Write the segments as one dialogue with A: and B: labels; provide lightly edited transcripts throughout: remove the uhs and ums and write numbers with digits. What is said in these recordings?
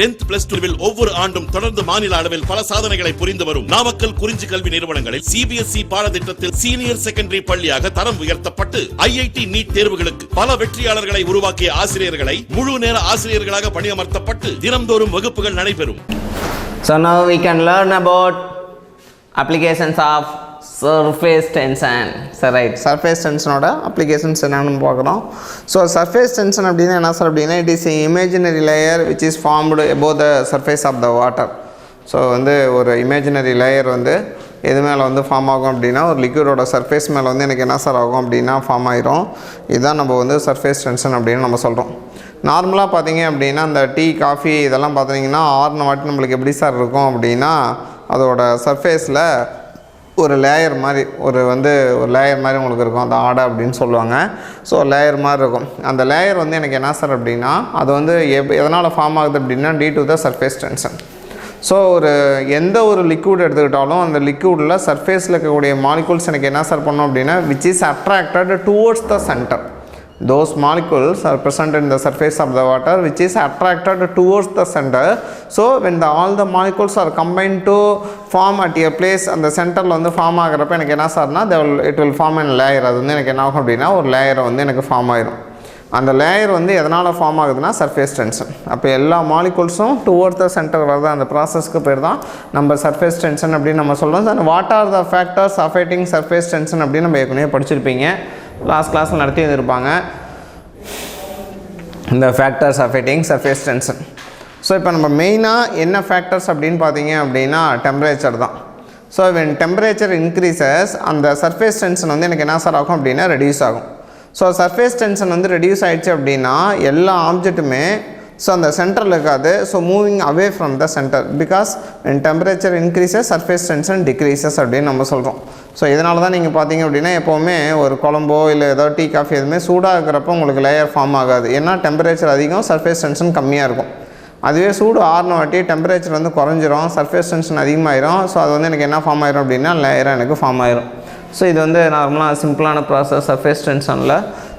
A: 10th plus 2 ஒவ்வொரு ஆண்டும் தொடர்ந்து மாநில அளவில் பல சாதனைகளை புரிந்து வரும் நாமக்கல் குறிஞ்சி கல்வி நிறுவனங்களில் சிபிஎஸ்இ பாடத்திட்டத்தில் சீனியர் செகண்டரி பள்ளியாக தரம் உயர்த்தப்பட்டு ஐஐடி நீட் தேர்வுகளுக்கு பல வெற்றியாளர்களை உருவாக்கிய ஆசிரியர்களை முழு நேர ஆசிரியர்களாக பணியமர்த்தப்பட்டு தினம்தோறும் வகுப்புகள் நடைபெறும்.
B: So now we can learn about applications of surface tension. So right, surface tension oda applications enna paakarom. So surface tension appadina enna sir appadina, it is an imaginary layer which is formed above the surface of the water. So வந்து ஒரு imaginary layer வந்து எது மேலே வந்து form ஆகும் அப்படின்னா ஒரு லிக்விடோட surface மேலே வந்து எனக்கு என்ன சார் ஆகும் அப்படின்னா ஃபார்ம் ஆயிரும். இதுதான் நம்ம வந்து சர்ஃபேஸ் டென்ஷன் அப்படின்னு நம்ம சொல்கிறோம். நார்மலாக பார்த்தீங்க அப்படின்னா அந்த டீ காஃபி இதெல்லாம் பார்த்தீங்கன்னா ஆறுன வாட்டி நம்மளுக்கு எப்படி சார் இருக்கும் அப்படின்னா அதோட சர்ஃபேஸில் ஒரு லேயர் மாதிரி ஒரு லேயர் மாதிரி உங்களுக்கு இருக்கும், அந்த ஆடை அப்படின்னு சொல்லுவாங்க. ஸோ லேயர் மாதிரி இருக்கும். அந்த லேயர் வந்து எனக்கு என்ன சார் அப்படின்னா அது வந்து எதனால் ஃபார்ம் ஆகுது அப்படின்னா due to the surface tension. So எந்த ஒரு லிக்விட் எடுத்துக்கிட்டாலும் அந்த லிக்விடில் சர்ஃபேஸில் இருக்கக்கூடிய மாலிகூல்ஸ் எனக்கு என்ன சார் பண்ணோம் அப்படின்னா which is attracted towards the centre. Those molecules are present in the surface of the water which is attracted towards the center. So when all the molecules are combined to form at a place and the center la vandu form aagirappa enak enna sarna it will form a layer. adu vandu enak enna agum appadina or layer vandu enak form aayirum. அந்த layer வந்து எதனால் form ஆகுதுன்னா surface tension. அப்போ எல்லா மாலிகூல்ஸும் towards the centre வரது அந்த ப்ராசஸ்க்கு பேர் தான் நம்ம சர்ஃபேஸ் டென்ஷன் அப்படின்னு நம்ம சொல்கிறோம். And what are the factors affecting surface tension அப்படின்னு நம்ம ஏற்கனவே படிச்சிருப்பீங்க, லாஸ்ட் கிளாஸில் நடத்தி வந்துருப்பாங்க இந்த factors affecting surface tension. So இப்போ நம்ம மெயினாக என்ன ஃபேக்டர்ஸ் அப்படின்னு பார்த்தீங்க அப்படின்னா டெம்பரேச்சர் தான். ஸோ when temperature increases அந்த சர்ஃபேஸ் டென்ஷன் வந்து எனக்கு என்ன சார் ஆகும் அப்படின்னா ரெடியூஸ் ஆகும். ஸோ சர்ஃபேஸ் டென்ஷன் வந்து ரெடியூஸ் ஆகிடுச்சு அப்படின்னா எல்லா ஆப்ஜெக்ட்டுமே ஸோ அந்த சென்டரில் இருக்காது. So moving away from the centre because when temperature increases surface tension decreases அப்படின்னு நம்ம சொல்கிறோம். ஸோ இதனால தான் நீங்கள் பார்த்தீங்க அப்படின்னா எப்போவுமே ஒரு குழம்போ இல்லை ஏதோ டீ காஃபி எதுவுமே சூடாக இருக்கிறப்போ உங்களுக்கு லேயர் ஃபார்ம் ஆகாது. ஏன்னா டெம்பரேச்சர் அதிகம், சர்ஃபேஸ் டென்ஷன் கம்மியாக இருக்கும். அதுவே சூடு ஆறுன வாட்டி டெம்பரேச்சர் வந்து குறைஞ்சிரும், சர்ஃபேஸ் டென்ஷன் அதிகமாகிடும். ஸோ அது வந்து எனக்கு என்ன ஃபார்ம் ஆயிரும் அப்படின்னா லேயராக எனக்கு ஃபார்ம் ஆயிரும். ஸோ இது வந்து நார்மலாக சிம்பிளான ப்ராசஸ் சர்ஃபேஸ் டென்ஷனில்.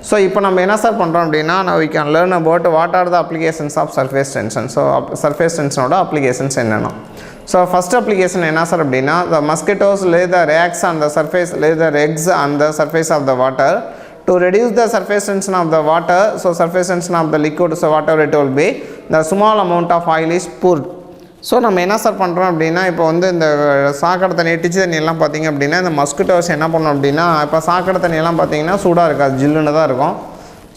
B: ஸோ இப்போ நம்ம என்ன சார் பண்ணுறோம் அப்படின்னா now we can learn about what are the applications of surface tension. So surface டென்ஷனோட அப்ளிகேஷன்ஸ் என்னென்னா, ஸோ ஃபஸ்ட் அப்ளிகேஷன் என்ன சார் அப்படின்னா the mosquitoes lay their eggs on the surface, lay their eggs on the surface of the water to reduce the surface tension of the water. So surface tension of the liquid, so whatever it will be, the small amount of oil is poured. So நம்ம என்ன sir பண்ணுறோம் அப்படின்னா இப்போ வந்து இந்த சாக்கடை தண்ணி ditch தண்ணி எல்லாம் பார்த்திங்க அப்படின்னா இந்த மஸ்கிட்டோஸ் என்ன பண்ணோம் அப்படின்னா இப்போ சாக்கடை தண்ணியெல்லாம் பார்த்திங்கன்னா சூடாக இருக்காது, ஜில்லுன்னு தான் இருக்கும்.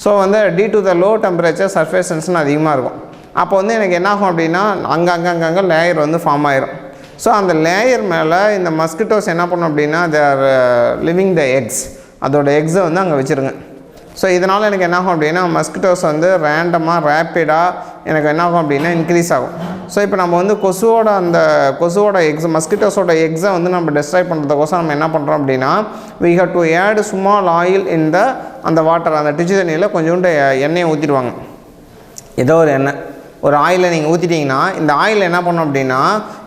B: ஸோ வந்து due to the low temperature surface tension அதிகமாக இருக்கும். அப்போ வந்து எனக்கு என்ன ஆகும் அப்படின்னா அங்கங்கே லேயர் வந்து ஃபார்ம் ஆயிரும். ஸோ அந்த லேயர் மேலே இந்த மஸ்கிட்டோஸ் என்ன பண்ணும் அப்படின்னா they are living the X, அதோட எக்ஸை வந்து அங்கே வச்சுருங்க. ஸோ இதனால் எனக்கு என்ன ஆகும் அப்படின்னா மஸ்கிட்டோஸ் வந்து ரேண்டமாக ரேப்பிடாக எனக்கு என்ன ஆகும் அப்படின்னா இன்க்ரீஸ் ஆகும். ஸோ இப்போ நம்ம வந்து கொசுவோட எக்ஸ் மஸ்கிட்டோஸோட எக்ஸை வந்து நம்ம டெஸ்ட்ராய் பண்ணுறதுக்கோசம் நம்ம என்ன பண்ணுறோம் அப்படின்னா we have to add small oil in the அந்த வாட்டர், அந்த டிச்சு தண்ணியில் கொஞ்சோண்டு எண்ணெயை ஊற்றிடுவாங்க. ஏதோ ஒரு எண்ணெய் ஒரு ஆயிலை நீங்கள் ஊற்றிட்டிங்கன்னா இந்த ஆயில் என்ன பண்ணோம் அப்படின்னா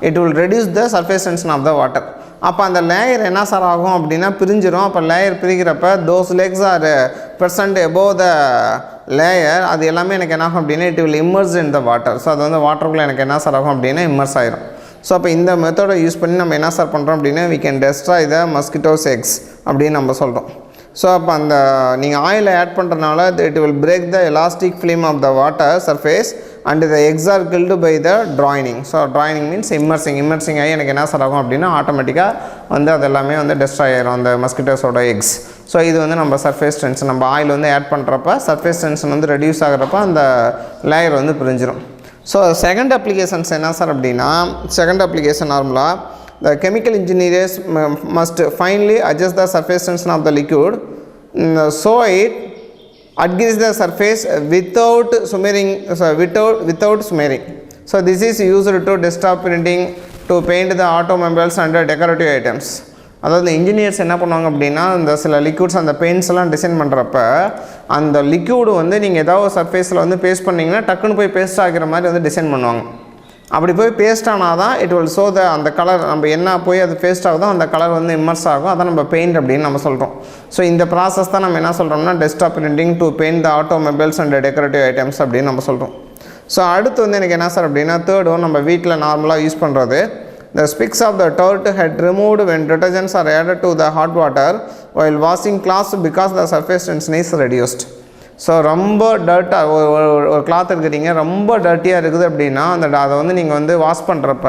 B: it will reduce the surface tension of the water. அப்போ அந்த லேயர் என்ன சார் ஆகும் அப்படின்னா பிரிஞ்சிடும். அப்போ layer பிரிக்கிறப்ப those legs are present above the layer, அது எல்லாமே எனக்கு என்ன ஆகும் அப்படின்னா it will immerse in the water. So அது வந்து வாட்டருக்குள்ளே எனக்கு என்ன சார் ஆகும் அப்படின்னா இம்மர்ஸ் ஆயிரும். ஸோ அப்போ இந்த மெத்தடை யூஸ் பண்ணி நம்ம என்ன சார் பண்ணுறோம் அப்படின்னா we can destroy the mosquitoes eggs அப்படின்னு நம்ம சொல்கிறோம். ஸோ அப்போ அந்த நீங்கள் ஆயிலை ஆட் பண்ணுறதுனால it will break the elastic film of the water surface and the eggs are killed by the drowning. So drowning means immersing ஆகி எனக்கு என்ன சார் ஆகும் அப்படின்னா ஆட்டோமேட்டிக்காக வந்து அது எல்லாமே வந்து டெஸ்ட்ராய் ஆயிரும் அந்த மஸ்கிட்டோஸோட எக்ஸ். ஸோ இது வந்து நம்ம சர்ஃபேஸ் டென்ஷன், நம்ம ஆயில் வந்து ஆட் பண்ணுறப்ப சர்ஃபேஸ் டென்ஷன் வந்து ரெடியூஸ் ஆகிறப்ப அந்த லேயர் வந்து பிரிஞ்சிடும். ஸோ செகண்ட் அப்ளிகேஷன்ஸ் என்ன சார் அப்படின்னா செகண்ட் அப்ளிகேஷன் நார்மலாக the chemical engineers must finally adjust the surface tension of the liquid so it adheres the surface without smearing. So this is used to desktop printing, to paint the automobiles and decorative items. அதாவது engineers என்ன பண்ணுவாங்க அப்படின்னா இந்த சில liquids அந்த பெயிண்ட்ஸ்லாம் design பண்ணுறப்ப அந்த liquid வந்து நீங்கள் ஏதாவது சர்ஃபேஸில் வந்து பேஸ்ட் பண்ணிங்கன்னா டக்குன்னு போய் பேஸ்ட் ஆகிற மாதிரி வந்து டிசைன் பண்ணுவாங்க. அப்படி போய் பேஸ்ட் ஆனால் தான் இட் வில் ஷோ த அந்த கலர் நம்ம என்ன போய் அது பேஸ்ட் ஆகுதோ அந்த கலர் வந்து இம்மர்ஸ் ஆகும். அதான் நம்ம பெயிண்ட் அப்படின்னு நம்ம சொல்கிறோம். ஸோ இந்த ப்ராசஸ் தான் நம்ம என்ன சொல்கிறோம்னா desktop printing to paint the automobiles and decorative items அப்படின்னு நம்ம சொல்கிறோம். ஸோ அடுத்து வந்து எனக்கு என்ன சார் அப்படின்னா தேர்ட் ஒன் நம்ம வீட்டில் நார்மலாக யூஸ் பண்ணுறது the spicks of the turret head removed when detergents are added to the hot water while washing cloths because the surface tension is reduced. So ரொம்ப டர்ட்டாக ஒரு கிளாத் எடுக்கிறீங்க ரொம்ப டர்ட்டியாக இருக்குது அப்படின்னா அதை வந்து நீங்கள் வந்து வாஷ் பண்ணுறப்ப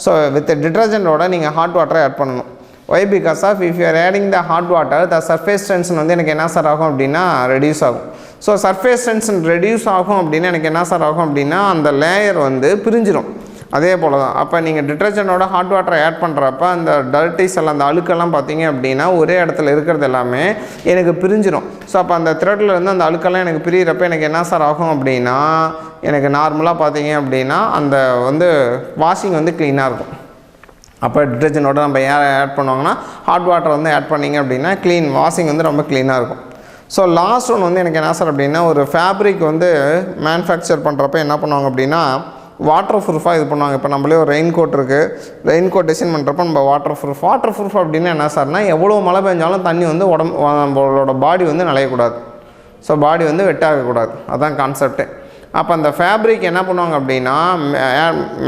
B: ஸோ வித் டிட்டர்ஜென்ட்டோட நீங்கள் ஹாட் வாட்டரை ஆட் பண்ணணும். Why because of if you are adding the hot water the surface tension வந்து எனக்கு என்ன சார் ஆகும் அப்படின்னா ரெடியூஸ் ஆகும். ஸோ சர்ஃபேஸ் டென்ஷன் ரெடியூஸ் ஆகும் அப்படின்னா எனக்கு என்ன சார் ஆகும் அப்படின்னா அந்த லேயர் வந்து பிரிஞ்சிடும். அதே போல் தான் அப்போ நீங்கள் டிட்டர்ஜென்ட்டோட ஹாட் வாட்டரை ஆட் பண்ணுறப்ப அந்த டர்ட்டிஸ் எல்லாம் அந்த அழுக்கெல்லாம் பார்த்தீங்க அப்படின்னா ஒரே இடத்துல இருக்கிறது எல்லாமே எனக்கு பிரிஞ்சிடும். ஸோ அப்போ அந்த த்ரெட்டில் இருந்து அந்த அழுக்கெல்லாம் எனக்கு பிரிகிறப்ப எனக்கு என்ன சார் ஆகும் அப்படின்னா எனக்கு நார்மலாக பார்த்தீங்க அப்படின்னா அந்த வந்து வாஷிங் வந்து க்ளீனாக இருக்கும். அப்போ டிட்டர்ஜென்ட்டோட நம்ம ஏன் ஆட் பண்ணுவாங்கன்னா ஹாட் வாட்டர் வந்து ஆட் பண்ணிங்க அப்படின்னா க்ளீன் வாஷிங் வந்து ரொம்ப க்ளீனாக இருக்கும். ஸோ லாஸ்ட் ஒன் வந்து எனக்கு என்ன சார் அப்படின்னா ஒரு ஃபேப்ரிக் வந்து மேனுஃபேக்சர் பண்ணுறப்ப என்ன பண்ணுவாங்க அப்படின்னா வாட்டர் ப்ரூஃபாக இது பண்ணுவாங்க. இப்போ நம்மளே ஒரு ரெயின் கோட் இருக்குது, ரெயின் கோட் டிசைன் பண்ணுறப்ப நம்ம வாட்டர் ப்ரூஃப் அப்படின்னா என்ன சார்னா எவ்வளோ மழை பெஞ்சாலும் தண்ணி வந்து நம்மளோட பாடி வந்து நனையக்கூடாது. ஸோ பாடி வந்து வெட்டாகக்கூடாது, அதுதான் கான்செப்ட்டு. அப்போ அந்த ஃபேப்ரிக் என்ன பண்ணுவாங்க அப்படின்னா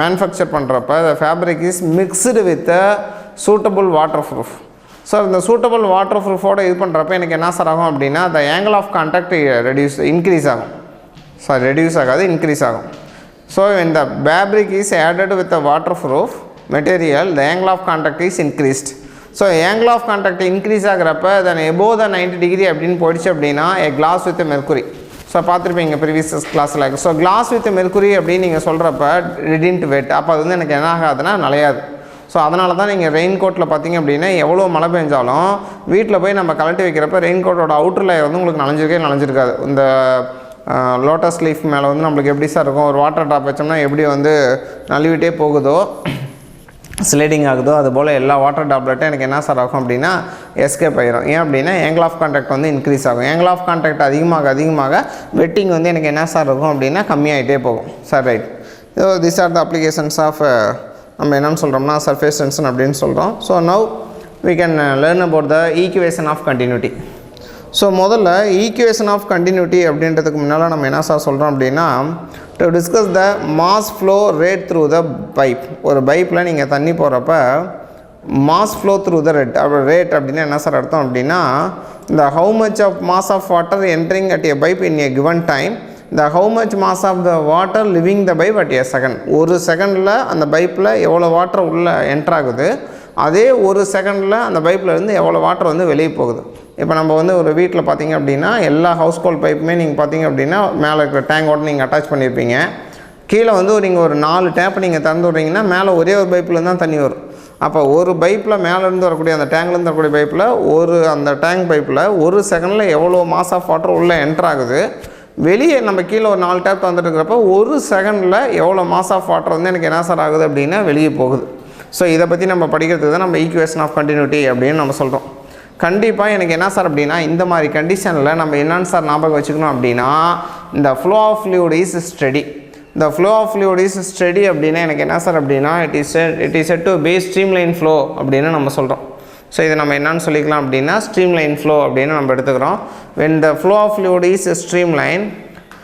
B: மேனுஃபேக்சர் பண்ணுறப்ப அந்த fabric is mixed with suitable waterproof. So இந்த சூட்டபுள் வாட்டர் ப்ரூஃபோடு இது பண்ணுறப்ப எனக்கு என்ன சார் ஆகும் அப்படின்னா the angle of contact increase ஆகும். ரெடியூஸ் ஆகாது, இன்க்ரீஸ் ஆகும். So when the fabric is added with the waterproof material, the angle of contact is increased. So angle of contact increase ஆகிறப்ப then above the 90 degree அப்படின்னு போயிடுச்சு அப்படின்னா a glass with mercury. So பார்த்துருப்பீங்க previous கிளாஸில். So class with mercury அப்படின்னு நீங்கள் சொல்கிறப்ப didn't wet, அப்போ அது வந்து எனக்கு என்ன ஆகாதுன்னா நலையாது. ஸோ அதனால தான் நீங்கள் ரெயின் கோட்டில் பார்த்தீங்க அப்படின்னா எவ்வளோ மழை பெஞ்சாலும் வீட்டில் போய் நம்ம கழட்டி வைக்கிறப்ப ரெயின் கோட்டோட அவுட்டர் லேயர் வந்து உங்களுக்கு நனைஞ்சிருக்காது. இந்த லோட்டஸ் லீஃப் மேலே வந்து நம்மளுக்கு எப்படி சார் இருக்கும், ஒரு வாட்டர் ட்ராப் வச்சோம்னா எப்படி வந்து நழுவிட்டே போகுதோ ஸ்லைடிங் ஆகுதோ அதுபோல் எல்லா வாட்டர் ட்ராப்லெட்டும் எனக்கு என்ன சார் ஆகும் அப்படின்னா எஸ்கேப் ஆகிரும். ஏன் அப்படின்னா ஆங்கிள் ஆஃப் கான்டாக்ட் வந்து இன்க்ரீஸ் ஆகும். ஆங்கிள் ஆஃப் கான்டாக்ட் அதிகமாக வெட்டிங் வந்து எனக்கு என்ன சார் இருக்கும் அப்படின்னா கம்மியாகிட்டே போகும். Sir right. So this are the applications of நம்ம என்னென்னு சொல்கிறோம்னா சர்ஃபேஸ் டென்ஷன் அப்படின்னு சொல்கிறோம். So now we can learn about the equation of continuity. So முதல்ல ஈக்குவேஷன் ஆஃப் கண்டினியூட்டி அப்படின்றதுக்கு முன்னால் நம்ம என்ன சார் சொல்கிறோம் அப்படின்னா to discuss the mass flow rate through the pipe. ஒரு பைப்பில் நீங்கள் தண்ணி போகிறப்ப mass flow through the rate அப்படின்னா என்ன சார் அர்த்தம் அப்படின்னா இந்த how much of mass of water entering at a pipe in a given time, இந்த how much mass of the water leaving the pipe at a second. ஒரு செகண்டில் அந்த பைப்பில் எவ்வளோ வாட்டர் உள்ளே என்ட்ராகுது, அதே ஒரு செகண்டில் அந்த பைப்பில் இருந்து எவ்வளோ வாட்டர் வந்து வெளியே போகுது. இப்போ நம்ம வந்து ஒரு வீட்டில் பார்த்தீங்க அப்படின்னா எல்லா ஹவுஸ் ஹோல்ட் பைப்புமே நீங்கள் பார்த்தீங்க அப்படின்னா மேலே இருக்கிற டேங்கோட நீங்கள் அட்டாச் பண்ணியிருப்பீங்க. கீழே வந்து நீங்கள் ஒரு 4 டேப்பை நீங்கள் திறந்து விட்றீங்கன்னா மேலே ஒரே ஒரு பைப்பில் தான் தண்ணி வரும். அப்போ ஒரு பைப்பில் மேலேருந்து வரக்கூடிய அந்த டேங்க்லேருந்து வரக்கூடிய பைப்பில் அந்த டேங்க் பைப்பில் ஒரு செகண்டில் எவ்வளோ மாஸ் ஆஃப் வாட்டர் உள்ளே என்ட்ரு ஆகுது, வெளியே நம்ம கீழே ஒரு 4 டேப் வந்துட்டு இருக்கிறப்ப ஒரு செகண்டில் எவ்வளோ மாஸ் ஆஃப் வாட்டர் வந்து எனக்கு என்ன சார் ஆகுது அப்படின்னா வெளியே போகுது. ஸோ இதை பற்றி நம்ம படிக்கிறதுக்கு தான் நம்ம ஈக்குவேஷன் ஆஃப் கண்டினியூட்டி அப்படின்னு நம்ம சொல்கிறோம். கண்டிப்பாக எனக்கு என்ன சார் அப்படின்னா இந்த மாதிரி கண்டிஷனில் நம்ம என்னென்னு சார் ஞாபகம் வச்சுக்கணும் அப்படின்னா இந்த flow of fluid is steady. இந்த flow of fluid is steady அப்படின்னா எனக்கு என்ன சார் அப்படின்னா it is set to be streamline flow அப்படின்னு நம்ம சொல்கிறோம். ஸோ இதை நம்ம என்னன்னு சொல்லிக்கலாம் அப்படின்னா ஸ்ட்ரீம்லைன் ஃப்ளோ அப்படின்னு நம்ம எடுத்துக்கிறோம். when the flow of fluid is streamlined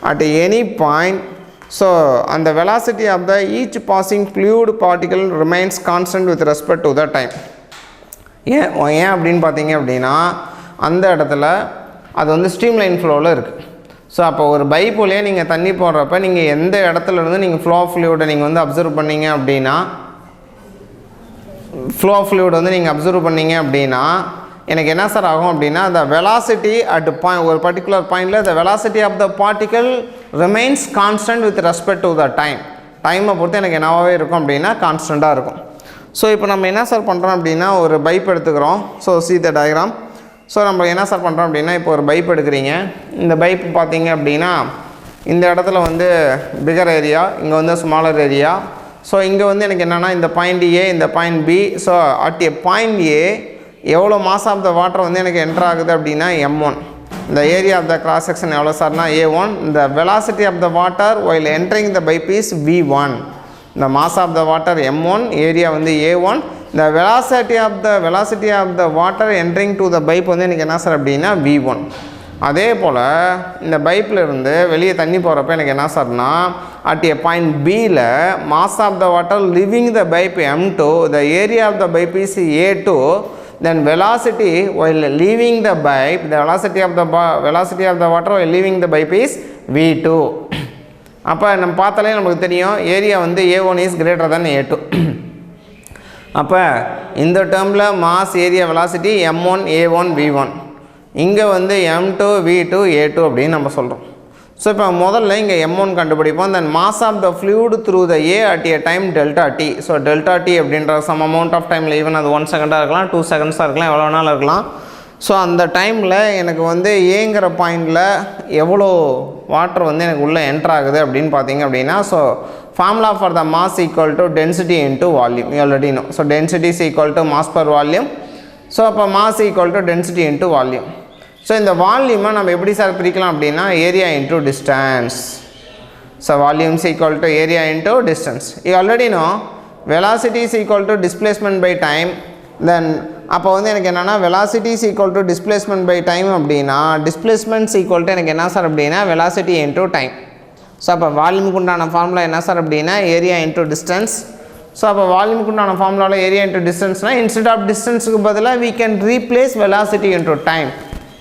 B: at any point, so and the velocity of the each passing fluid particle remains constant with respect to the time. ஏன் அப்படின்னு பார்த்தீங்க அப்படின்னா அந்த இடத்துல அது வந்து ஸ்ட்ரீம்லைன் ஃப்ளோவில் இருக்குது. ஸோ அப்போ ஒரு பைப்புலேயே நீங்கள் தண்ணி போடுறப்ப நீங்கள் எந்த இடத்துல இருந்து நீங்கள் ஃப்ளோ ஆஃப் ஃப்ளூயிடை நீங்கள் வந்து அப்சர்வ் பண்ணீங்க அப்படின்னா ஃப்ளோ ஆஃப் ஃப்ளூயிட் வந்து நீங்கள் அப்சர்வ் பண்ணீங்க அப்படின்னா எனக்கு என்ன சார் ஆகும் அப்படின்னா the velocity at ஒரு பர்டிகுலர் பாயிண்டில் the velocity of the particle remains constant with respect to the time. டைமை பொறுத்து எனக்கு என்னவாகவே இருக்கும் அப்படின்னா கான்ஸ்டண்ட்டாக இருக்கும். ஸோ இப்போ நம்ம என்ன சார் பண்ணுறோம் அப்படின்னா ஒரு பைப் எடுத்துக்கிறோம். So see the diagram. So நம்ம என்ன சார் பண்ணுறோம் அப்படின்னா இப்போ ஒரு பைப் எடுக்கிறீங்க. இந்த பைப் பார்த்தீங்க அப்படின்னா இந்த இடத்துல வந்து பிகர் ஏரியா, இங்கே வந்து ஸ்மாலர் ஏரியா. ஸோ இங்கே வந்து எனக்கு என்னென்னா இந்த பாயிண்ட் ஏ, இந்த point B. So at a point A எவ்வளோ மாஸ் ஆஃப் த வாட்டர் வந்து எனக்கு என்ட்ரு ஆகுது அப்படின்னா m1. இந்த area of the cross section எவ்வளோ சார்னா a1. இந்த velocity of the water while entering the pipe is v1. இந்த mass of the water m1, area வந்து a1. இந்த velocity of the water entering to the pipe வந்து எனக்கு என்ன sir அப்படின்னா v1. அதே போல் இந்த பைப்பில் இருந்து வெளியே தண்ணி போகிறப்ப எனக்கு என்ன சார்னா at a point Bயில் mass of the water leaving the pipe M2, the area of the pipe is A2, then velocity while leaving the pipe, the velocity of the water while leaving the pipe is V2. அப்போ நம்ம பார்த்தாலே நமக்கு தெரியும் area வந்து A1 is greater than A2. அப்போ இந்த டேர்மில் mass area velocity M1 A1 V1, இங்கே வந்து M2 V2 A2 அப்படின்னு நம்ம சொல்கிறோம். ஸோ இப்போ முதல்ல இங்கே M1 கண்டுபிடிப்போம். Then mass of the fluid through the A at a time delta t. So delta t அப்படின்ற சம் அமௌண்ட் ஆஃப் டைமில் ஈவன் அது 1 செகண்டாக இருக்கலாம், 2 செகண்ட்ஸாக இருக்கலாம், எவ்வளோ வேணாலும் இருக்கலாம். ஸோ அந்த டைமில் எனக்கு வந்து ஏங்கிற பாயிண்டில் எவ்வளோ வாட்டர் வந்து எனக்கு உள்ளே என்ட்ரு ஆகுது அப்படின்னு பார்த்தீங்க அப்படின்னா, so formula for the mass equal to density into volume, you already know. So density is equal to mass per volume. So அப்போ mass equal to density into volume. So இந்த வால்யூமை நம்ம எப்படி சார் பிரிக்கலாம் அப்படின்னா area into distance. So volume is equal to area into distance. You already know velocity is equal to displacement by time. Then அப்போ வந்து எனக்கு என்னென்னா velocity is equal to displacement by time அப்படின்னா டிஸ்பிளேஸ்மெண்ட்ஸ் ஈக்குவல் டு எனக்கு என்ன sir அப்படின்னா velocity into time. So அப்போ வால்யூமுக்கு உண்டான ஃபார்முலா என்ன சார் அப்படின்னா ஏரியா இன்ட்டு டிஸ்டன்ஸ். ஸோ அப்போ வால்யூமுக்கு உண்டான ஃபார்முலாவில் ஏரியா இன்ட்டு டிஸ்டன்ஸ்னால் இன்ஸ்டெட் ஆஃப் டிஸ்டன்ஸுக்கு பதிலாக we can replace velocity into time.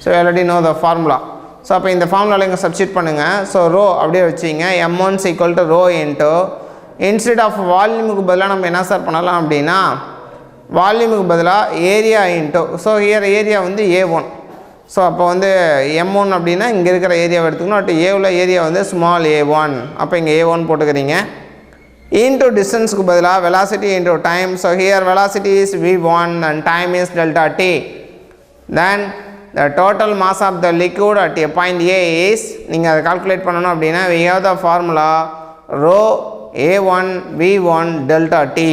B: So already know the formula. So அப்போ இந்த ஃபார்முலாவில் இங்கே சப்ஸ்டிட் பண்ணுங்கள். ஸோ ரோ அப்படியே வச்சிங்க M1 is equal to rho into instead of வால்யூமுக்கு பதிலாக நம்ம என்ன சார் பண்ணலாம் அப்படின்னா வால்யூமுக்கு பதிலாக ஏரியா இன்ட்டு, ஸோ ஏரியா வந்து A1. ஸோ அப்போ வந்து M1 அப்படின்னா இங்கே இருக்கிற ஏரியாவை எடுத்துக்கணும். அட் ஏவில் ஏரியா வந்து ஸ்மால் A1, அப்போ இங்கே A1 போட்டுக்கிறீங்க. இன்ட்டு டிஸ்டன்ஸுக்கு பதிலாக velocity into time. So here velocity is V1 and time is delta t. Then the total mass of the liquid at a point A is, நீங்கள் அதை calculate பண்ணணும் அப்படின்னா we have the formula rho A1 V1 delta t.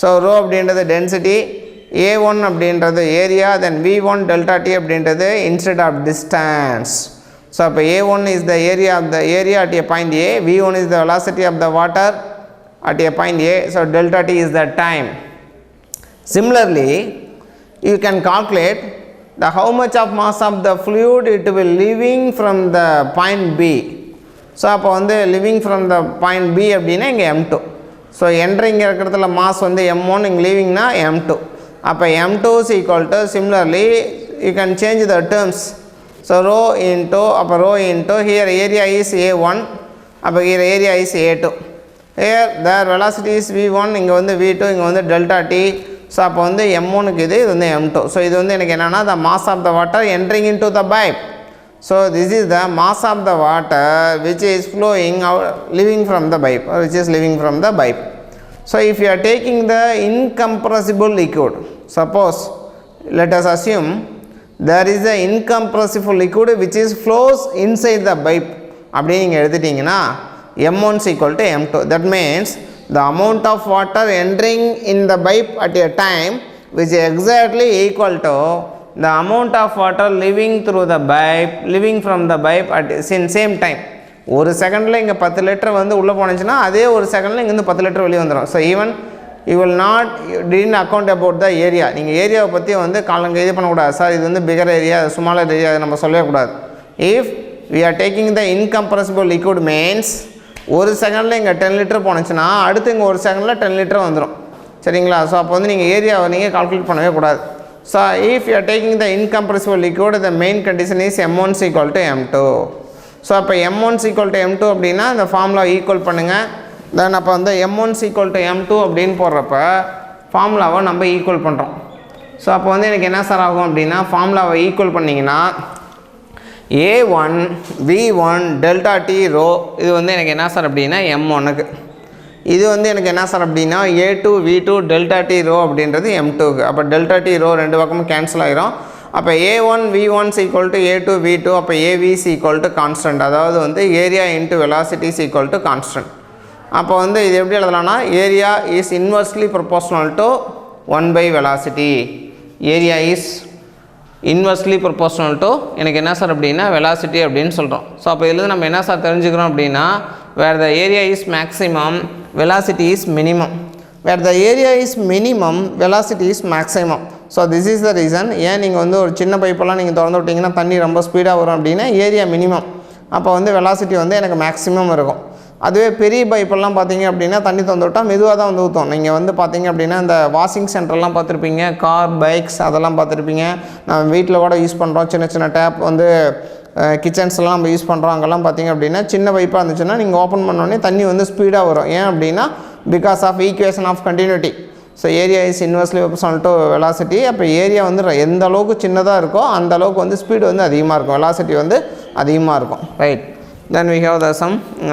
B: So rho அப்படின்றது density, A1 அப்படின்றது area, then V1 delta t அப்படின்றது instead of distance. So அப்போ A1 is the area of the area at a point A, V1 is the velocity of the water at a point A, so delta t is the time. Similarly, you can calculate the how much of mass of the fluid it will leaving from the point B. So அப்போ வந்து living from the point B அப்படின்னா இங்கே M2. So entering இருக்கிறதுல mass வந்து M1, இங்கே லீவிங்னா M2. அப்போ M2 is equal to, similarly you can change the terms. So rho into, அப்போ rho into here area is A1, அப்போ here area is A2. Here their velocity is V1, இங்கே வந்து V2, இங்கே வந்து delta t. So அப்போ வந்து M1க்கு இது வந்து M2. ஸோ இது வந்து எனக்கு என்னென்னா the mass of the water entering into the pipe. So this is the mass of the water which is flowing out, leaving from the pipe, or which is leaving from the pipe. So if you are taking the incompressible liquid, suppose let us assume there is a incompressible liquid which is flows inside the pipe அப்படி நீங்கள் எடுத்துட்டிங்கன்னா M1 is equal to M2. That means the amount of water entering in the pipe at a time which is exactly equal to the amount of water leaving through the pipe, leaving from the pipe at same time. ஒரு செகண்டில் இங்கே 10 litre வந்து உள்ளே போனுச்சுன்னா அதே ஒரு செகண்டில் இங்கேருந்து 10 litre வெளியே வந்துடும். So even you will not didn't account about the area. நீங்கள் ஏரியாவை பற்றி வந்து காலங்க இது பண்ணக்கூடாது. சார் இது வந்து பிகர் ஏரியா, ஸ்மாலர் ஏரியா, அதை நம்ம சொல்லவே கூடாது. If we are taking the incompressible liquid means ஒரு செகண்டில் இங்கே 10 லிட்டர் போனுச்சுன்னா அடுத்து இங்கே ஒரு செகண்டில் 10 லிட்டர் வந்துடும். சரிங்களா? ஸோ அப்போ வந்து நீங்கள் ஏரியாவை நீங்கள் கால்குலேட் பண்ணவே கூடாது. So if you are taking the incompressible liquid, the main condition is M1 is equal to M2. So அப்போ M1 is equal to M2 அப்படின்னா இந்த ஃபார்முலா ஈக்குவல் பண்ணுங்கள். தென் அப்போ வந்து M1 is equal to M2 அப்படின்னு போடுறப்ப ஃபார்முலாவை நம்ம ஈக்குவல் பண்ணுறோம். ஸோ அப்போ வந்து எனக்கு என்ன சார் ஆகும் அப்படின்னா ஃபார்முலாவை ஈக்குவல் பண்ணிங்கன்னா A1 V1 delta t row, இது வந்து எனக்கு என்ன சார் அப்படின்னா M1க்கு, இது வந்து எனக்கு என்ன சார் அப்படின்னா A2 V2 delta t row அப்படின்றது M2க்கு. அப்போ delta t ரோ ரெண்டு பக்கமும் கேன்சல் ஆகிரும். அப்போ A1 V1 is equal to A2 V2, அப்போ AV is equal to constant, அதாவது வந்து area into velocity is equal to constant. அப்போ வந்து இது எப்படி எழுதலாம்னா area is inversely proportional to 1 by velocity. Area is inversely proportional to எனக்கு என்ன சார் அப்படின்னா வெலாசிட்டி அப்படின்னு சொல்கிறோம். ஸோ அப்போ இதில் நம்ம என்ன சார் தெரிஞ்சுக்கிறோம் அப்படின்னா where the area is maximum, velocity is minimum. Where the area is minimum, velocity is maximum. So this is the reason. ஏன் நீங்கள் வந்து ஒரு சின்ன பைப்பெல்லாம் நீங்கள் திறந்து விட்டிங்கன்னா தண்ணி ரொம்ப ஸ்பீடாக வரும் அப்படின்னா ஏரியா மினிமம், அப்போ வந்து வெலாசிட்டி வந்து எனக்கு மேக்ஸிமம் இருக்கும். அதுவே பெரிய பைப்பெல்லாம் பார்த்தீங்க அப்படின்னா தண்ணி திறந்து விட்டால் மெதுவாக தான் வந்து ஊற்றும். நீங்கள் வந்து பார்த்தீங்க அப்படின்னா இந்த வாஷிங் சென்டர்லாம் பார்த்துருப்பீங்க, கார் பைக்ஸ் அதெல்லாம் பார்த்துருப்பீங்க. நம்ம வீட்டில் கூட யூஸ் பண்ணுறோம், சின்ன சின்ன டேப் வந்து கிச்சன்ஸ்லாம் நம்ம யூஸ் பண்ணுறோம். அங்கெல்லாம் பார்த்திங்க அப்படின்னா சின்ன பைப்பாக இருந்துச்சுன்னா நீங்கள் ஓப்பன் பண்ணோடனே தண்ணி வந்து ஸ்பீடாக வரும். ஏன் அப்படின்னா because of equation of continuity. So area is inversely proportional to velocity. அப்போ ஏரியா வந்து எந்த அளவுக்கு சின்னதாக இருக்கோ அந்த அளவுக்கு வந்து ஸ்பீடு வந்து அதிகமாக இருக்கும், வெலாசிட்டி வந்து அதிகமாக இருக்கும். Right. Then we have the sum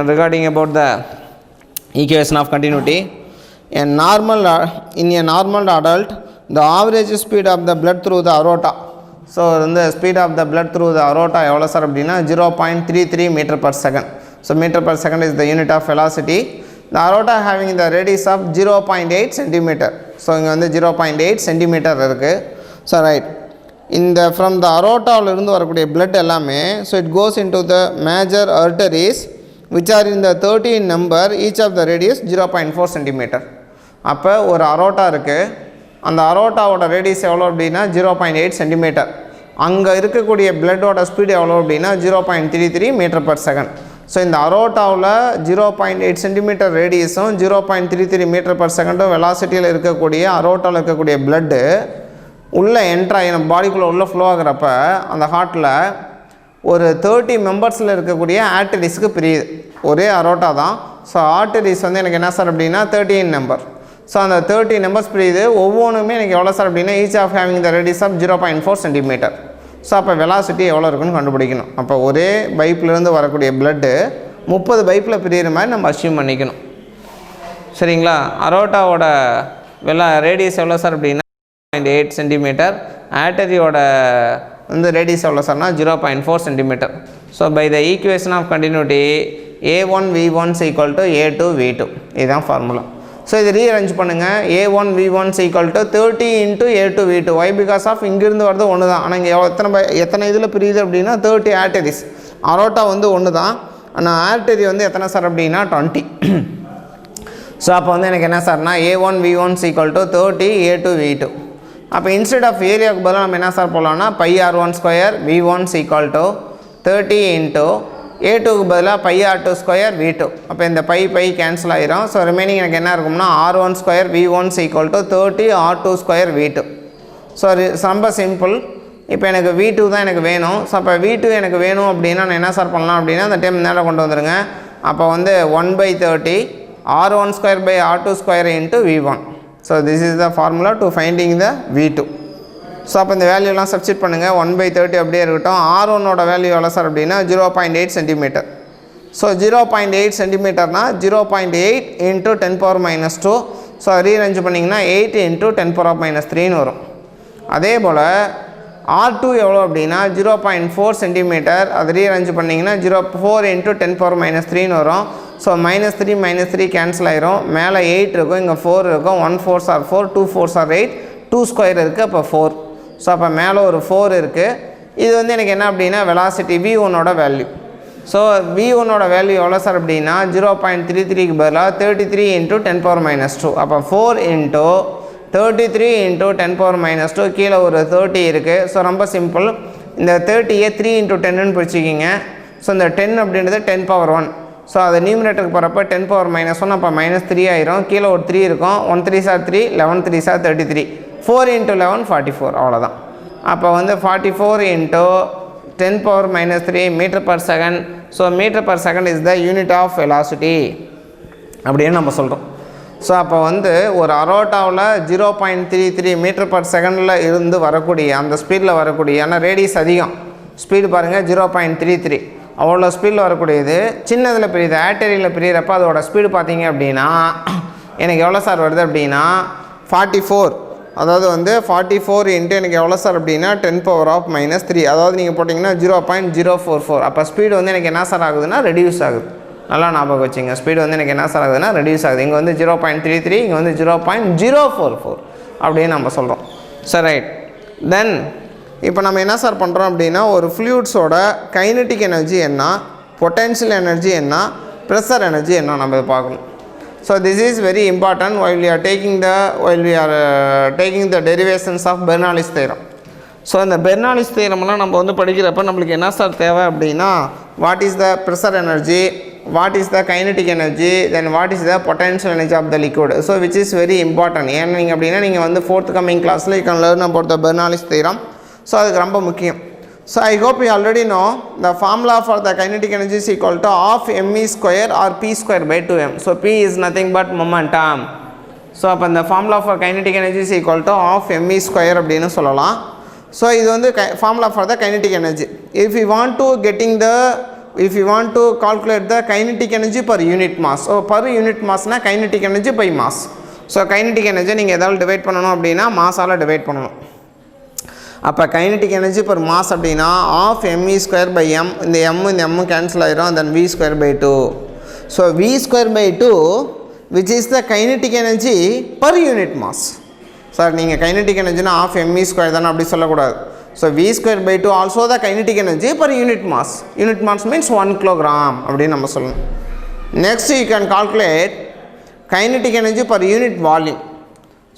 B: regarding about the equation of continuity. In a normal adult, the average speed of the blood through the aorta. So the speed of the blood through the aorta எவ்வளோ sir அப்படின்னா 0.33 meter per second. So meter per second is the unit of velocity. The aorta having the radius of 0.8 centimeter. So இங்கே வந்து 0.8 centimeter இருக்குது. So right. From the aorta இருந்து வரக்கூடிய blood எல்லாமே, so it goes into the major arteries which are in the 13 number, each of the radius 0.4 centimeter. அப்போ ஒரு aorta இருக்குது, அந்த aortaவோட ரேடியஸ் எவ்வளோ அப்படின்னா 0.8 centimeter. அங்கே இருக்கக்கூடிய பிளட்டோட ஸ்பீடு எவ்வளோ அப்படின்னா 0.33 மீட்டர் பர் செகண்ட். ஸோ இந்த அரோட்டாவில் 0.8 சென்டிமீட்டர் ரேடியஸும் 0.33 மீட்டர் பர் செகண்டும் வெலாசிட்டியில் இருக்கக்கூடிய அரோட்டாவில் இருக்கக்கூடிய பிளட்டு உள்ளே என்ட்ராகி நம்ம பாடிக்குள்ளே உள்ளே ஃப்ளோ ஆகிறப்ப அந்த ஹார்ட்டில் ஒரு 30 மெம்பர்ஸில் இருக்கக்கூடிய ஆர்டரிஸ்க்கு பிரியுது. ஒரே அரோட்டா தான். ஸோ ஆர்டரிஸ் வந்து எனக்கு என்ன சார் அப்படின்னா 13 நம்பர். ஸோ அந்த 30 நம்பர்ஸ் பிரியுது. ஒவ்வொன்றுமே எனக்கு எவ்வளோ சார் அப்படின்னா each of having the radius of 0.4 centimetre. So அப்போ வெலாசிட்டி எவ்வளோ இருக்குன்னு கண்டுபிடிக்கணும். அப்போ ஒரே பைப்லேருந்து வரக்கூடிய பிளட்டு 30 பைப்பில் பிரியிற மாதிரி நம்ம அஸ்யூம் பண்ணிக்கணும். சரிங்களா? அரோட்டாவோட ரேடியஸ் எவ்வளோ சார் அப்படின்னா 0.8 சென்டிமீட்டர். ஆர்டரியோட வந்து ரேடியஸ் எவ்வளோ சார்னா 0.4 centimetre. So by the equation of continuity A1 V1 = A2 V2. இதுதான் ஃபார்முலா. ஸோ இது ரீஅரேஞ்ச் பண்ணுங்கள். A1 V1 = 30 × A2 V2. Y because of இங்கேருந்து வரது ஒன்று தான். ஆனால் இங்கே எத்தனை இதில் பிரியுது அப்படின்னா 30 ஆர்டரிஸ். அரோட்டா வந்து ஒன்று தான். ஆனால் ஆர்டரி வந்து எத்தனை சார் அப்படின்னா 20. ஸோ அப்போ வந்து எனக்கு என்ன சார்னா A1 V1 = 30 A2 V2. அப்போ இன்ஸ்டெட் ஆஃப் ஏரியாவுக்கு பதிலாக நம்ம என்ன சார் போடலாம்னா πr1² V1 = 30 × A2க்கு பதிலாக πr2² V2. அப்போ இந்த பை கேன்சல் ஆகிரும். ஸோ ரிமைனிங் எனக்கு என்ன இருக்கும்னா r1² V1 = 30 r2² V2. So ரொம்ப சிம்பிள். இப்போ எனக்கு V2 தான் எனக்கு வேணும். ஸோ அப்போ V2 எனக்கு வேணும் அப்படின்னா நான் என்ன சார் பண்ணலாம் அப்படின்னா அந்த டைம் நேரம் கொண்டு வந்துடுங்க. அப்போ வந்து 1/30 r1² r2² × V1. So this is the formula to finding the V2. So அப்போ இந்த வேல்யூலாம் சப்ஸ்டிட் பண்ணுங்கள். 1/30 அப்படியே இருக்கட்டும். R1ஓட வேல்யூ எவ்வளோ சார் அப்படின்னா 0.8 சென்டிமீட்டர். ஸோ 0.8 சென்டிமீட்டர்னா 0.8 × 10⁻⁻². ஸோ ரீஅரேஞ்ச் பண்ணிங்கன்னா 8 × 10⁻³ வரும். அதே போல் R2 எவ்வளோ அப்படின்னா 0.4 சென்டிமீட்டர். அது ரீஅரேஞ்ச் பண்ணிங்கன்னா 4 × 10⁻³ வரும். ஸோ -3 -3 கேன்சல் ஆயிரும். மேலே 8 இருக்கும், இங்கே 4 இருக்கும். 1 4s are 4, 2 4s are 8, 2² இருக்குது. அப்போ 4. ஸோ அப்போ மேலே ஒரு 4 இருக்குது. இது வந்து எனக்கு என்ன அப்படின்னா வெலாசிட்டி V1ஓட வேல்யூ. ஸோ V1ஓட வேல்யூ எவ்வளோ சார் அப்படின்னா 0.33க்கு பதிலாக 33 × 10⁻². அப்போ 4 × 33 × 10⁻². கீழே ஒரு 30 இருக்குது. ஸோ ரொம்ப சிம்பிள். இந்த 30யை 3 × 10ன்னு பிடிச்சிக்கிங்க. ஸோ இந்த 10 அப்படின்றது 10⁻1. ஸோ அது நியூமரேட்டருக்கு போகிறப்ப 10⁻⁻1. அப்போ -3 ஆயிரும். கீழே ஒரு 3 இருக்கும். 1 3s are 3, 11 3s are 33. 4 × 11 44. அவ்வளோதான். அப்போ வந்து 44 × 10⁻³ metre per second. So metre per second is the unit of velocity அப்படின்னு நம்ம சொல்கிறோம். ஸோ அப்போ வந்து ஒரு அரோட்டாவில் 0.33 மீட்டர் பர் செகண்டில் இருந்து வரக்கூடிய அந்த ஸ்பீடில் வரக்கூடிய, ஆனால் ரேடியஸ் அதிகம், ஸ்பீடு பாருங்கள் 0.33, அவ்வளோ ஸ்பீடில் வரக்கூடியது சின்னதில் பிரியுது. ஆர்டரியில் பிரியிறப்ப அதோட ஸ்பீடு பார்த்தீங்க அப்படின்னா எனக்கு எவ்வளோ சார் வருது அப்படின்னா 44. அதாவது வந்து 44 × எனக்கு எவ்வளோ சார் அப்படின்னா 10⁻⁻3. அதாவது நீங்கள் போட்டிங்கன்னா 0.044. அப்போ ஸ்பீடு வந்து எனக்கு என்ன சார் ஆகுதுன்னா ரெடியூஸ் ஆகுது. நல்லா ஞாபகம் வச்சுங்க. ஸ்பீடு வந்து எனக்கு என்ன சார் ஆகுதுன்னா ரெடியூஸ் ஆகுது. இங்கே வந்து 0.33, இங்கே வந்து 0.044 அப்படின்னு நம்ம சொல்கிறோம். சரி, ரைட். தென் இப்போ நம்ம என்ன சார் பண்ணுறோம் அப்படின்னா ஒரு ஃப்ளூயிட்ஸோட கைனெட்டிக் எனர்ஜி என்ன, பொட்டென்ஷியல் எனர்ஜி என்ன, ப்ரெஷர் எனர்ஜி என்ன நம்ம இதை பார்க்கணும். So this is very important while we are taking the derivations of Bernoulli's theorem. So இந்த பெர்னாலிஸ் தியரம்லாம் நம்ம வந்து படிக்கிறப்ப நம்மளுக்கு என்ன சார் தேவை அப்படின்னா what is the pressure energy, what is the kinetic energy, then what is the potential energy of the liquid. So which is very important. ஏன்னா நீங்கள் அப்படின்னா நீங்கள் வந்து 4th coming classல you can learn about the Bernoulli's theorem. So அதுக்கு ரொம்ப முக்கியம். So I hope you already know the formula for the kinetic energy is equal to half mE square or p square by 2m. So p is nothing but momentum. So அப்போ இந்த formula for kinetic energy is equal to half mE square அப்படின்னு சொல்லலாம். So இது வந்து formula for the kinetic energy. If you want to calculate the kinetic energy per unit mass. So per unit மாஸ்னா kinetic energy by mass. So kinetic energy நீங்கள் எதாவது divide பண்ணணும் அப்படின்னா மாஸால் டிவைட் பண்ணணும். அப்போ கைனடிக் எனர்ஜி பர் மாஸ் அப்படின்னா half mE square by m. இந்த m கேன்சல் ஆயிரும். தென் v square by 2. So v square by 2 which is the kinetic energy per unit mass. சார் நீங்கள் கைனடிக் எனர்ஜினா half mE square தானே அப்படி சொல்லக்கூடாது. So v square by 2 also the kinetic energy per unit mass. Unit mass means 1 kilogram அப்படின்னு நம்ம சொல்லணும். Next you can calculate kinetic energy per unit volume.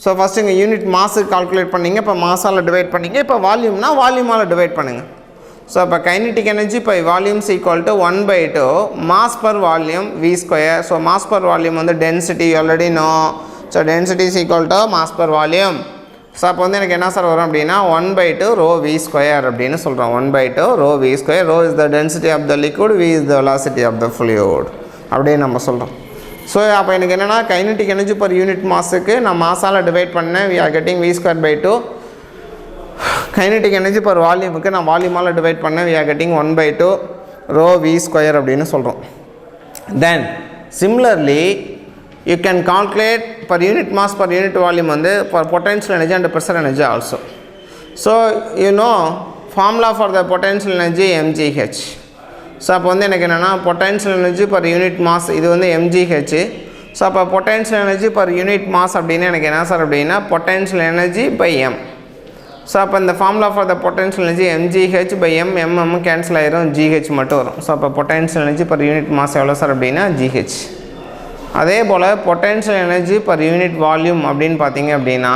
B: So first இங்கே யூனிட் மாஸுக்கு calculate பண்ணிங்க, இப்போ மாஸால் டிவைட் பண்ணிங்க, இப்போ வால்யூம்னா வால்யூமால் டிவைட் பண்ணுங்கள். ஸோ இப்போ kinetic energy by volumes equal to 1/2 mass per volume v square. So mass per volume வந்து density already know. So density is equal to mass per volume. So அப்போ வந்து எனக்கு என்ன சார் வரும் அப்படின்னா 1/2 rho v ஸ்கொயர் அப்படின்னு சொல்கிறோம். 1/2 rho v square. rho is the density of the liquid, v is the velocity of the fluid அப்படின்னு நம்ம சொல்கிறோம். ஸோ அப்போ எனக்கு என்னென்னா கைனடிக் எனர்ஜி பர் யூனிட் மாஸுக்கு நான் மாஸால் டிவைட் பண்ணேன், we are getting v square by 2. Kinetic energy per வால்யூமுக்கு நான் வால்யூமால் டிவைட் பண்ணேன், we are getting 1/2 rho v square அப்படின்னு சொல்கிறோம். Then similarly you can calculate per unit mass per unit volume வந்து for potential energy and pressure energy also. So you know formula for the potential energy mgh. So அப்போ வந்து எனக்கு என்னென்னா potential energy per unit mass இது வந்து mgh. So அப்போ potential energy per unit mass அப்படின்னு எனக்கு என்ன சார் அப்படின்னா potential energy by m. So அப்போ இந்த formula for the potential energy mgh by m cancel ஆயிரும், gh மட்டும் வரும். ஸோ அப்போ potential energy per unit mass எவ்வளோ சார் அப்படின்னா gh. அதே போல் potential energy per unit volume அப்படின்னு பார்த்தீங்க அப்படின்னா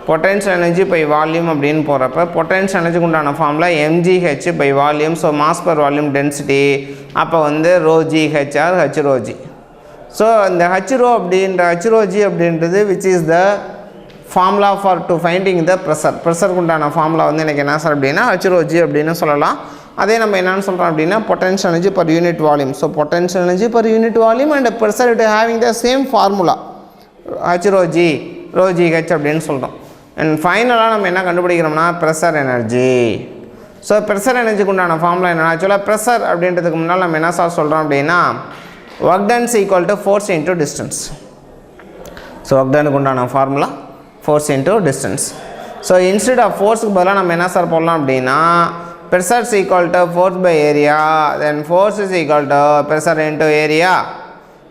B: பொட்டென்ஷியல் எனர்ஜி பை வால்யூம் அப்படின்னு போகிறப்ப பொட்டென்ஷியல் எனர்ஜிக்கு உண்டான formula mgh by volume. So mass per volume density அப்போ வந்து ρgh ஆர் hρg. ஸோ இந்த hρg அப்படின்றது which is the formula for to finding the ப்ரெஷருக்கு உண்டான ஃபார்முலா வந்து எனக்கு என்ன சார் அப்படின்னா hρg அப்படின்னு சொல்லலாம். அதே நம்ம என்னென்னு சொல்கிறோம் அப்படின்னா potential energy per unit volume. So potential energy per unit volume and pressure it having the same formula hρg ρgh அப்படின்னு சொல்கிறோம். அண்ட் ஃபைனலாக நம்ம என்ன கண்டுபிடிக்கிறோம்னா ப்ரெஷர் எனர்ஜி. ஸோ ப்ரெஷர் எனர்ஜிக்கு உண்டான ஃபார்முலா என்னென்னா ஆக்சுவலாக ப்ரெஷர் அப்படின்றதுக்கு முன்னால் நம்ம என்ன சார் சொல்கிறோம் அப்படின்னா work done equal to force into distance. So work டனுக்கு உண்டான formula force into distance. So instead of ஃபோர்ஸுக்கு பதிலாக நம்ம என்ன சார் போடலாம் அப்படின்னா pressure is equal to force by area, then force is equal to pressure into area.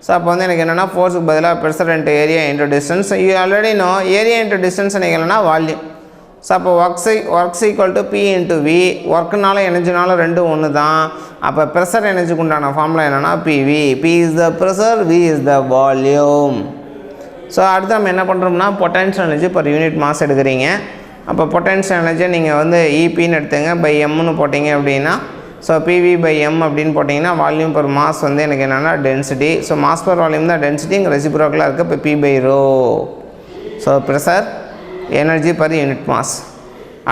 B: ஸோ அப்போ வந்து எனக்கு என்னென்னா ஃபோர்ஸுக்கு பதிலாக pressure into area into distance. You already know area into distance என்னன்னா வால்யூம். ஸோ அப்போ work's equal to P into V. ஒர்க்குனால எனர்ஜினாலும் ரெண்டும் ஒன்று தான். அப்போ ப்ரெஷர் எனர்ஜிக்கு உண்டான ஃபார்முலா என்னென்னா PV. P is the pressure, V is the volume. So அடுத்து நம்ம என்ன பண்ணுறோம்னா potential energy per unit mass எடுக்கிறீங்க. அப்போ பொட்டென்ஷியல் எனர்ஜியை நீங்கள் வந்து இபின்னு எடுத்துங்க, பை எம்னு போட்டிங்க அப்படின்னா ஸோ பிவி பை எம் அப்படின்னு போட்டிங்கன்னா வால்யூம் பர் மாஸ் வந்து எனக்கு என்னென்னா density. So mass per volume தான் டென்சிட்டி, இங்கே ரெசிப்ரோக்கலாக இருக்குது. இப்போ P by rho. So pressure energy per unit mass.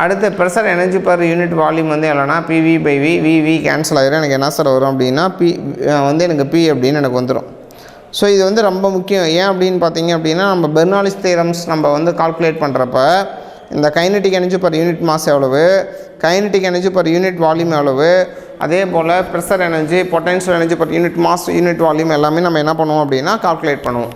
B: அடுத்து pressure energy per unit volume வந்து எவ்வளோனா பிவி பை வி கேன்சல் ஆகிடும். எனக்கு என்ன சார் வரும் அப்படின்னா பி வந்து எனக்கு பி அப்படின்னு எனக்கு வந்துடும். ஸோ இது வந்து ரொம்ப முக்கியம். ஏன் அப்படின்னு பார்த்தீங்க அப்படின்னா நம்ம பெர்னாலிஸ் தியரம்ஸ் நம்ம வந்து கால்குலேட் பண்ணுறப்ப இந்த kinetic energy per unit mass எவ்வளவு, kinetic energy per unit volume எவ்வளவு, அதே போல் pressure energy potential energy per unit mass unit volume எல்லாமே நம்ம என்ன பண்ணுவோம் அப்படின்னா கால்குலேட் பண்ணுவோம்.